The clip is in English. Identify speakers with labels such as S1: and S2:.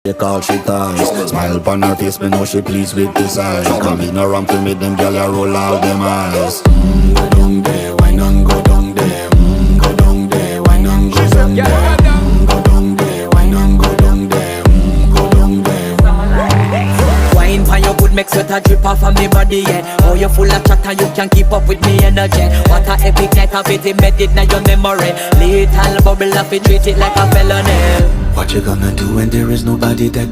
S1: Take all she ties. Smile upon her face, me know she pleased with this eyes. Come in around to meet them, girl, you roll out them eyes. Go down there, why not go down there? Go down there, why not go down there? Go down there, why not go down there? Go down there.
S2: Wine for your good, make sweat a drip off of me body, yeah. Oh, you full of chatter, you can keep up with me energy. What a epic night of it, embedded in your memory. Little bubble up, it treat it like a felony.
S1: What you gonna do when there is nobody that do